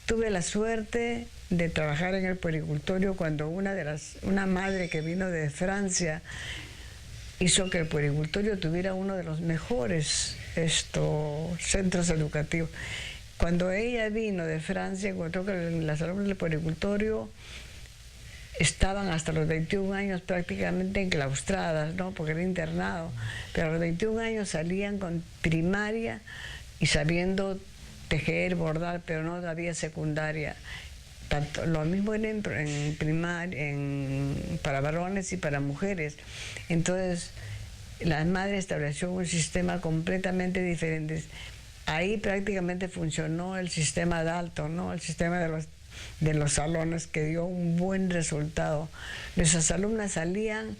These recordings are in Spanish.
tuve la suerte de trabajar en el puericultorio cuando una madre que vino de Francia hizo que el puericultorio tuviera uno de los mejores centros educativos. Cuando ella vino de Francia, encontró que las alumnas del puericultorio estaban hasta los 21 años prácticamente enclaustradas, ¿no? Porque era internado. Pero a los 21 años salían con primaria y sabiendo tejer, bordar, pero no había secundaria. Tanto, lo mismo era en primaria, para varones y para mujeres. Entonces, la madre estableció un sistema completamente diferente. Ahí prácticamente funcionó el sistema Dalton, ¿no? El sistema de los salones, que dio un buen resultado. Nuestras alumnas salían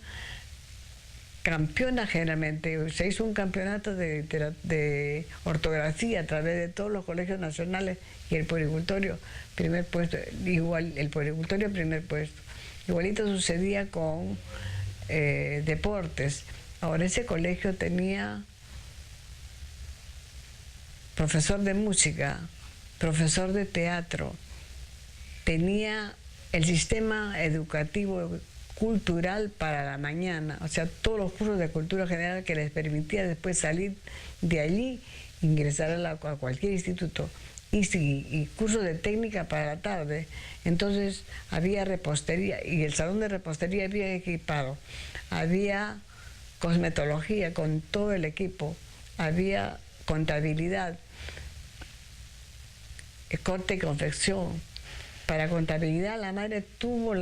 campeonas generalmente. Se hizo un campeonato de ortografía a través de todos los colegios nacionales y el puericultorio, primer puesto, igual el puericultorio primer puesto. Igualito sucedía con deportes. Ahora ese colegio tenía profesor de música, profesor de teatro, tenía el sistema educativo cultural para la mañana, o sea, todos los cursos de cultura general que les permitía después salir de allí, ingresar a cualquier instituto, y cursos de técnica para la tarde. Entonces había repostería, y el salón de repostería bien equipado, había cosmetología con todo el equipo, había contabilidad, corte y confección. Para contabilidad la madre tuvo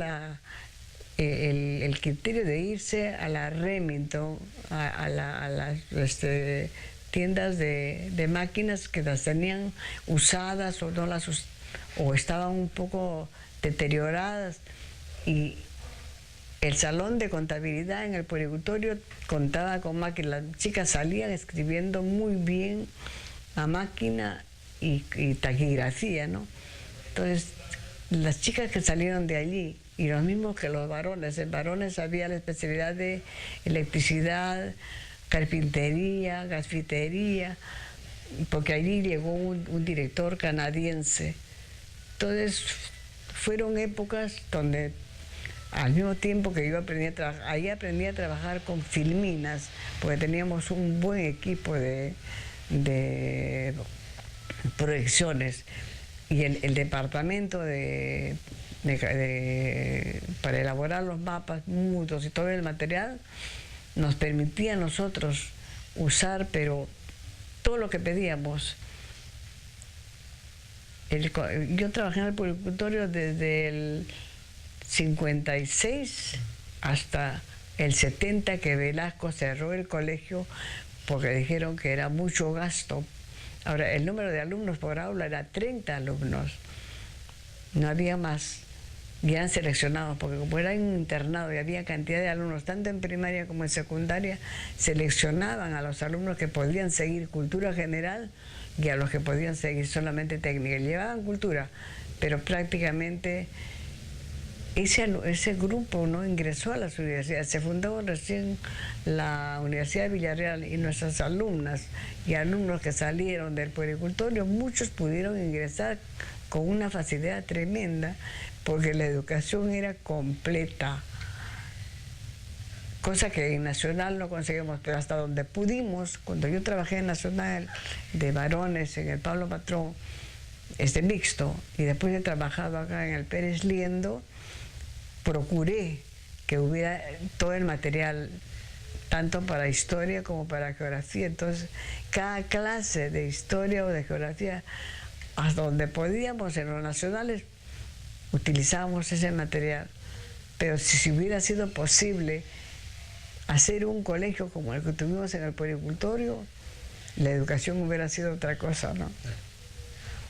el criterio de irse a la Remington, a las tiendas de máquinas que las tenían usadas o o estaban un poco deterioradas, y el salón de contabilidad en el puericultorio contaba con máquinas. Las chicas salían escribiendo muy bien a máquina y taquigrafía, ¿no? Entonces, las chicas que salieron de allí, y los mismos que los varones, en varones había la especialidad de electricidad, carpintería, gasfitería, porque allí llegó un director canadiense. Entonces, fueron épocas donde, al mismo tiempo que yo aprendí a trabajar, ahí aprendí a trabajar con filminas, porque teníamos un buen equipo de proyecciones, y el departamento para elaborar los mapas mudos y todo el material nos permitía a nosotros usar, pero todo lo que pedíamos. Yo trabajé en el puericultorio desde el 56 hasta el 70, que Velasco cerró el colegio porque dijeron que era mucho gasto. Ahora, el número de alumnos por aula era 30 alumnos, no había más. Y eran seleccionados, porque como era un internado y había cantidad de alumnos, tanto en primaria como en secundaria, seleccionaban a los alumnos que podían seguir cultura general y a los que podían seguir solamente técnica. Llevaban cultura, pero prácticamente ese grupo no ingresó a las universidades. Se fundó recién la Universidad de Villarreal, y nuestras alumnas y alumnos que salieron del puericultorio, muchos pudieron ingresar con una facilidad tremenda, porque la educación era completa, cosa que en Nacional no conseguimos, pero hasta donde pudimos. Cuando yo trabajé en Nacional de varones, en el Pablo Patrón, mixto, y después he trabajado acá en el Pérez Liendo, procuré que hubiera todo el material, tanto para historia como para geografía. Entonces, cada clase de historia o de geografía, hasta donde podíamos en los nacionales, utilizábamos ese material. Pero si hubiera sido posible hacer un colegio como el que tuvimos en el puericultorio, la educación hubiera sido otra cosa, ¿no?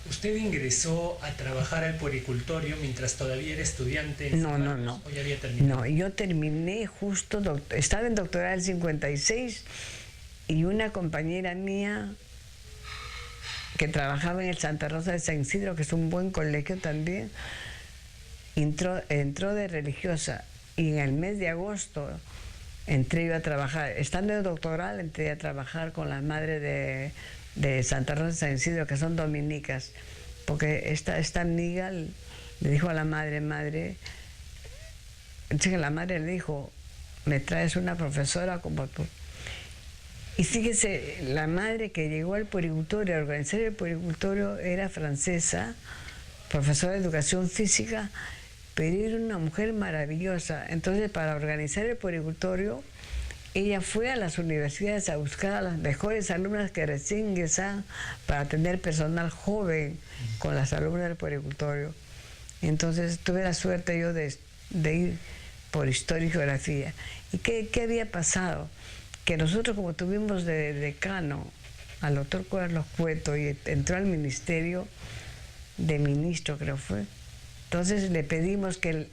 ¿Usted ingresó a trabajar al puericultorio mientras todavía era estudiante? No. ¿O ya había terminado? No, yo terminé justo, estaba en doctorado en el 56, y una compañera mía que trabajaba en el Santa Rosa de San Isidro, que es un buen colegio también, entró de religiosa, y en el mes de agosto entré yo a trabajar. Estando en doctoral, entré a trabajar con las madres de Santa Rosa de San Isidro, que son dominicas, porque esta amiga le dijo a la madre, entonces la madre le dijo, me traes una profesora como tú. Y fíjese, la madre que llegó al puericultorio, a organizar el puericultorio, era francesa, profesora de educación física, pero era una mujer maravillosa. Entonces, para organizar el puericultorio, ella fue a las universidades a buscar a las mejores alumnas que recién ingresaban para tener personal joven con las alumnas del puericultorio. Entonces, tuve la suerte yo de ir por historia y geografía. ¿Y qué había pasado? Que nosotros, como tuvimos de decano al doctor Carlos Cueto y entró al ministerio de ministro, creo fue, entonces le pedimos que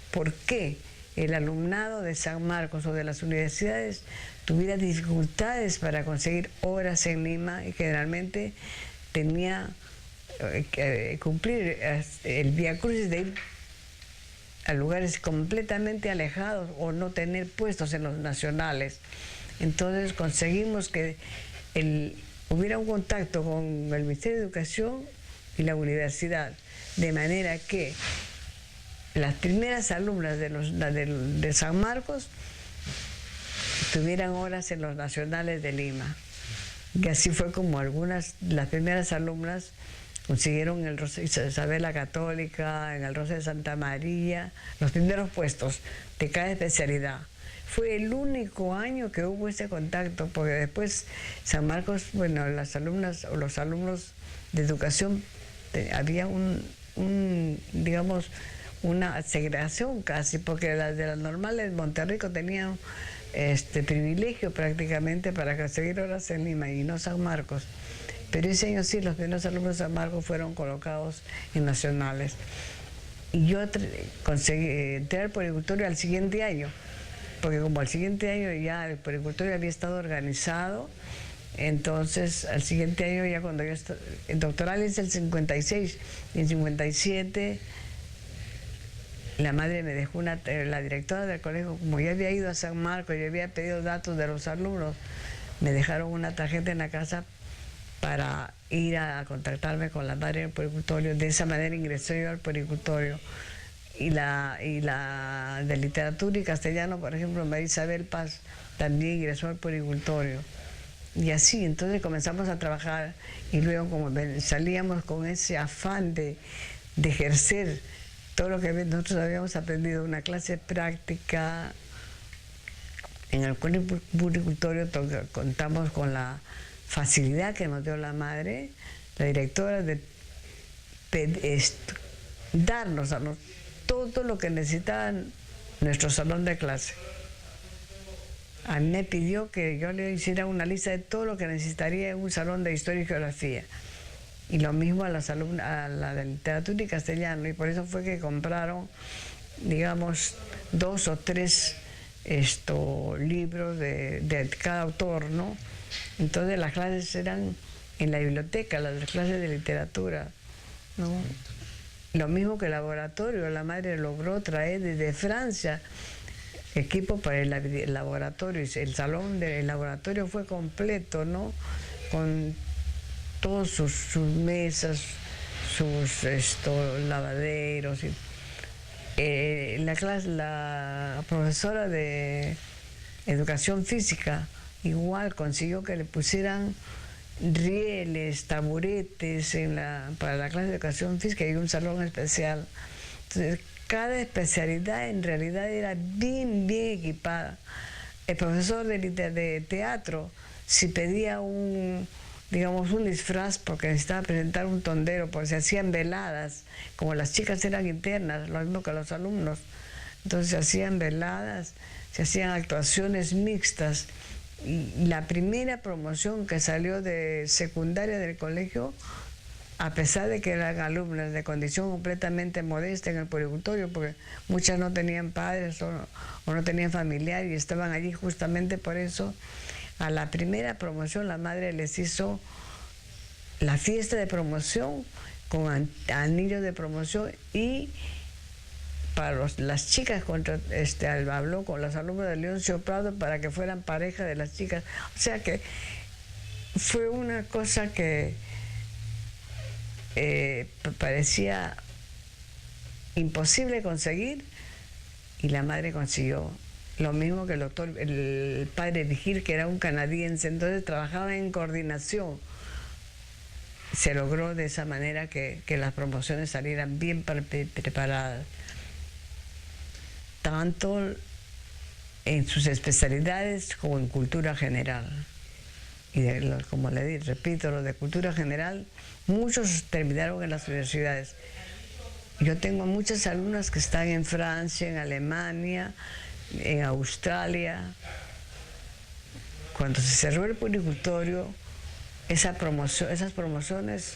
por qué el alumnado de San Marcos o de las universidades tuviera dificultades para conseguir horas en Lima y generalmente tenía que cumplir el viacrucis de ir a lugares completamente alejados o no tener puestos en los nacionales. Entonces conseguimos que hubiera un contacto con el Ministerio de Educación y la universidad, de manera que las primeras alumnas de San Marcos tuvieran horas en los nacionales de Lima. Y así fue como las primeras alumnas consiguieron en el Isabel la Católica, en el Rosa de Santa María, los primeros puestos de cada especialidad. Fue el único año que hubo ese contacto, porque después San Marcos, bueno, las alumnas o los alumnos de educación, había digamos, una segregación casi, porque las de las normales de Monterrico tenían privilegio prácticamente para conseguir horas en Lima y no San Marcos. Pero ese año sí, los primeros alumnos de San Marcos fueron colocados en nacionales. Y yo conseguí entrar al puericultorio al siguiente año, porque como al siguiente año ya el puericultorio había estado organizado, entonces al siguiente año ya cuando yo el doctoral es el 56, y en 57 la madre me dejó la directora del colegio, como yo había ido a San Marcos, yo había pedido datos de los alumnos, me dejaron una tarjeta en la casa para ir a contactarme con la madre del puericultorio. De esa manera ingresé yo al puericultorio. Y la de literatura y castellano, por ejemplo, María Isabel Paz, también ingresó al puericultorio. Y así, entonces comenzamos a trabajar y luego como salíamos con ese afán de ejercer todo lo que nosotros habíamos aprendido, una clase práctica. En el puericultorio contamos con la facilidad que nos dio la madre, la directora, de darnos a nosotros todo lo que necesitaban nuestro salón de clase. A mí me pidió que yo le hiciera una lista de todo lo que necesitaría en un salón de historia y geografía. Y lo mismo a la de literatura y castellano. Y por eso fue que compraron, digamos, 2 o 3 libros de cada autor, ¿no? Entonces las clases eran en la biblioteca, las clases de literatura, ¿no? Lo mismo que el laboratorio, la madre logró traer desde Francia equipo para el laboratorio. El salón del laboratorio fue completo, ¿no? Con todos sus mesas, sus lavaderos. La profesora de educación física igual consiguió que le pusieran rieles, taburetes para la clase de educación física y un salón especial. Entonces, cada especialidad en realidad era bien equipada. El profesor de teatro, si pedía un disfraz porque necesitaba presentar un tondero, porque se hacían veladas, como las chicas eran internas, lo mismo que los alumnos, entonces se hacían veladas, se hacían actuaciones mixtas. Y la primera promoción que salió de secundaria del colegio, a pesar de que eran alumnas de condición completamente modesta en el puericultorio, porque muchas no tenían padres o no tenían familiares y estaban allí justamente por eso, a la primera promoción la madre les hizo la fiesta de promoción con anillos de promoción, y para las chicas habló con los alumnos de Leoncio Prado para que fueran pareja de las chicas. O sea que fue una cosa que parecía imposible conseguir, y la madre consiguió. Lo mismo que el padre Vigil, que era un canadiense, entonces trabajaban en coordinación. Se logró de esa manera que las promociones salieran bien preparadas, tanto en sus especialidades como en cultura general. Y como le repito, los de cultura general, muchos terminaron en las universidades. Yo tengo muchas alumnas que están en Francia, en Alemania, en Australia. Cuando se cerró el puericultorio, esas promociones,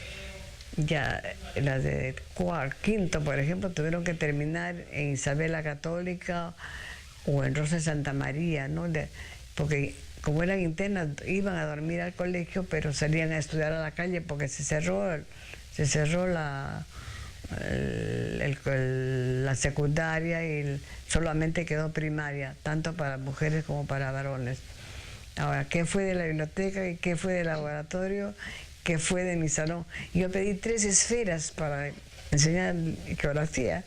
ya las de quinto, por ejemplo, tuvieron que terminar en Isabel la Católica o en Rosa de Santa María, ¿no? Porque como eran internas, iban a dormir al colegio, pero salían a estudiar a la calle porque se cerró la secundaria y solamente quedó primaria, tanto para mujeres como para varones. Ahora, ¿qué fue de la biblioteca y qué fue del laboratorio? ¿Qué fue de mi salón? Yo pedí 3 esferas para enseñar geografía,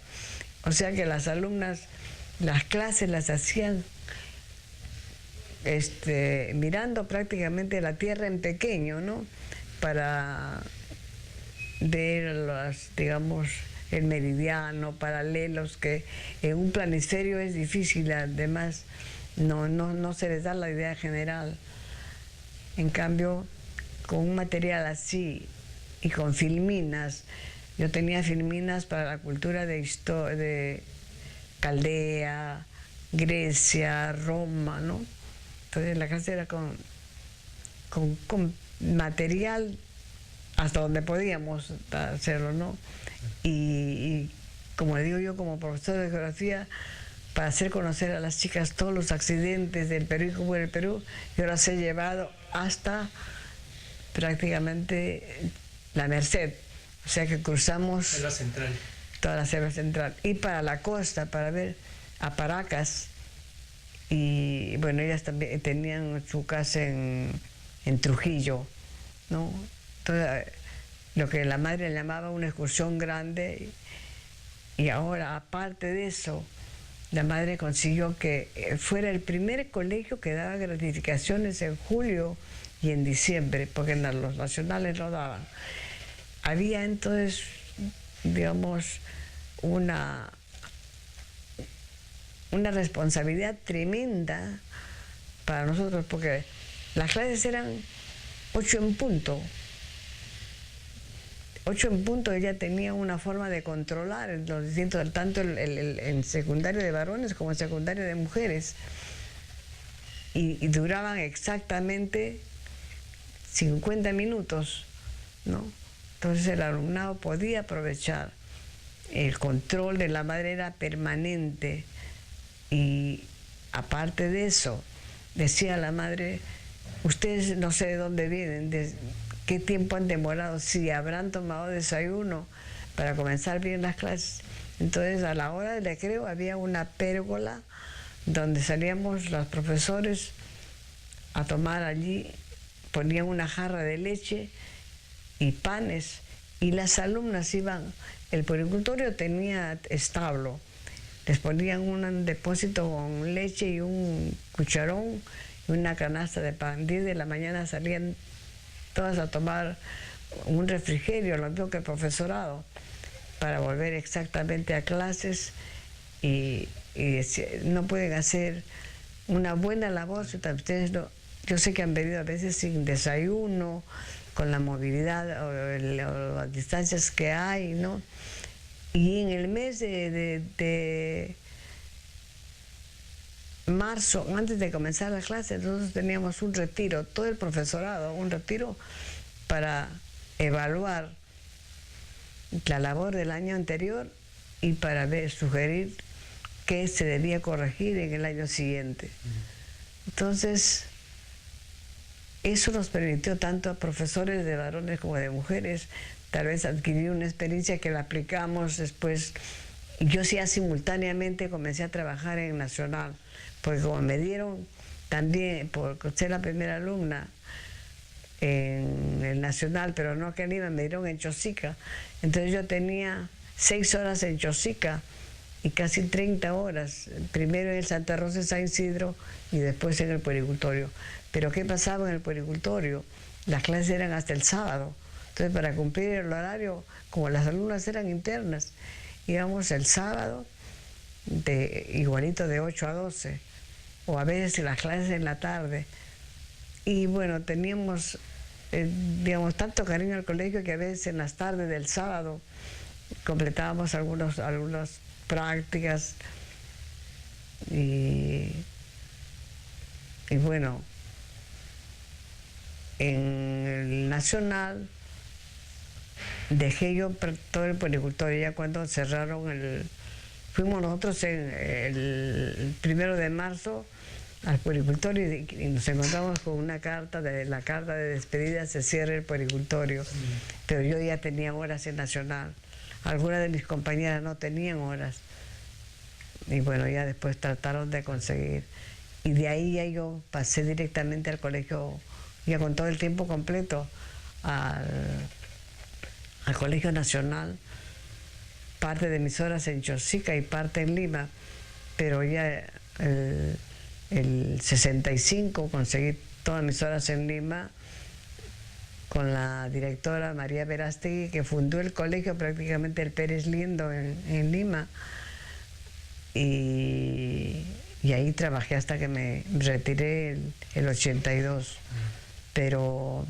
o sea que las alumnas, las clases las hacían mirando prácticamente la tierra en pequeño, ¿no? Para ver digamos, el meridiano, paralelos, que en un planisferio es difícil, además no se les da la idea general. En cambio, con un material así y con filminas, yo tenía filminas para la cultura de Caldea, Grecia, Roma, ¿no? Entonces la clase era con material hasta donde podíamos hacerlo, ¿no? Y como le digo yo, como profesor de geografía, para hacer conocer a las chicas todos los accidentes del Perú y cómo era el Perú, yo las he llevado hasta prácticamente la Merced, o sea que cruzamos Selva Central. Toda la selva central, y para la costa, para ver a Paracas. Y bueno, ellas también tenían su casa en Trujillo, ¿no? Entonces, lo que la madre llamaba una excursión grande. Y ahora, aparte de eso, la madre consiguió que fuera el primer colegio que daba gratificaciones en julio y en diciembre, porque los nacionales no daban. Había entonces, digamos, una responsabilidad tremenda para nosotros, porque las clases eran 8 en punto. 8 en punto, ella tenía una forma de controlar los distintos, tanto en secundario de varones como en secundario de mujeres. Y duraban exactamente 50 minutos, ¿no? Entonces el alumnado podía aprovechar. El control de la madre era permanente. Y aparte de eso, decía la madre, ustedes no sé de dónde vienen, de qué tiempo han demorado, si habrán tomado desayuno para comenzar bien las clases. Entonces, a la hora del recreo había una pérgola donde salíamos los profesores a tomar allí, ponían una jarra de leche y panes, y las alumnas iban, el puericultorio tenía establo, les ponían un depósito con leche y un cucharón y una canasta de pan. 10 de la mañana salían todas a tomar un refrigerio, lo mismo que el profesorado, para volver exactamente a clases, y no pueden hacer una buena labor si ustedes no. Yo sé que han venido a veces sin desayuno, con la movilidad o las distancias que hay, ¿no? Y en el mes de marzo, antes de comenzar las clases, nosotros teníamos un retiro, todo el profesorado, un retiro para evaluar la labor del año anterior y para sugerir qué se debía corregir en el año siguiente. Entonces, eso nos permitió tanto a profesores de varones como de mujeres tal vez adquirir una experiencia que la aplicamos después. Yo ya simultáneamente comencé a trabajar en Nacional, porque como me dieron también, por ser la primera alumna, en el Nacional, pero no que en Lima, me dieron en Chosica. Entonces yo tenía 6 horas en Chosica y casi 30 horas, primero en el Santa Rosa de San Isidro y después en el puericultorio. Pero ¿qué pasaba en el puericultorio? Las clases eran hasta el sábado. Entonces, para cumplir el horario, como las alumnas eran internas, íbamos el sábado igualito de 8 a 12, o a veces las clases en la tarde. Y bueno, teníamos, digamos, tanto cariño al colegio que a veces en las tardes del sábado completábamos algunas prácticas y bueno, en el Nacional dejé yo todo el puericultorio ya cuando cerraron fuimos nosotros el 1 de marzo al puericultorio y nos encontramos con una carta, la carta de despedida, se cierra el puericultorio, pero yo ya tenía horas en Nacional. Algunas de mis compañeras no tenían horas y bueno, ya después trataron de conseguir. Y de ahí ya yo pasé directamente al colegio, ya con todo el tiempo completo, al Colegio Nacional, parte de mis horas en Chosica y parte en Lima, pero ya el 65 conseguí todas mis horas en Lima con la directora María Verástegui, que fundó el colegio prácticamente el Pérez Lindo en Lima, y ahí trabajé hasta que me retiré el 82. Pero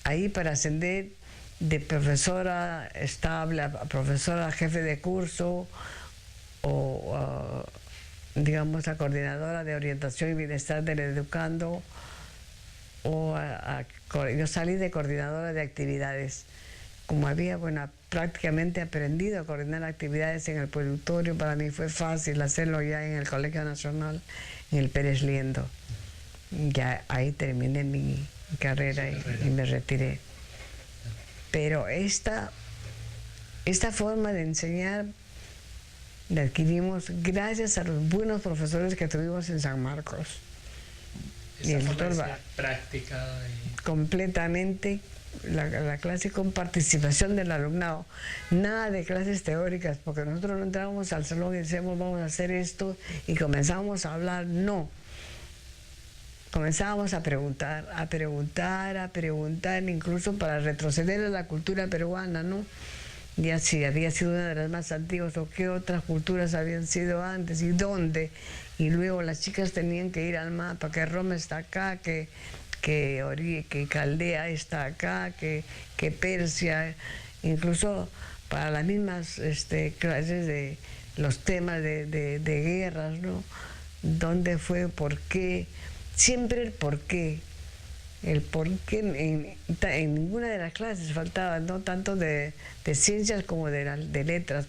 ahí para ascender de profesora estable a profesora jefe de curso o digamos a coordinadora de orientación y bienestar del educando, yo salí de coordinadora de actividades. Como había, bueno, prácticamente aprendido a coordinar actividades en el puericultorio, para mí fue fácil hacerlo ya en el Colegio Nacional, en el Pérez Liendo. Ya ahí terminé mi carrera y me retiré. Pero esta forma de enseñar la adquirimos gracias a los buenos profesores que tuvimos en San Marcos. Y el doctor práctica completamente la clase con participación del alumnado, nada de clases teóricas, porque nosotros no entrábamos al salón y decíamos vamos a hacer esto y comenzábamos a hablar, no. Comenzábamos a preguntar, incluso para retroceder a la cultura peruana, ¿no? Ya si había sido una de las más antiguas o qué otras culturas habían sido antes y dónde. Y luego las chicas tenían que ir al mapa, que Roma está acá, que Caldea está acá, que Persia, incluso para las mismas clases de los temas de guerras, ¿no? ¿Dónde fue? ¿Por qué? Siempre el por qué. El por qué en ninguna de las clases faltaba, no tanto de ciencias como de letras.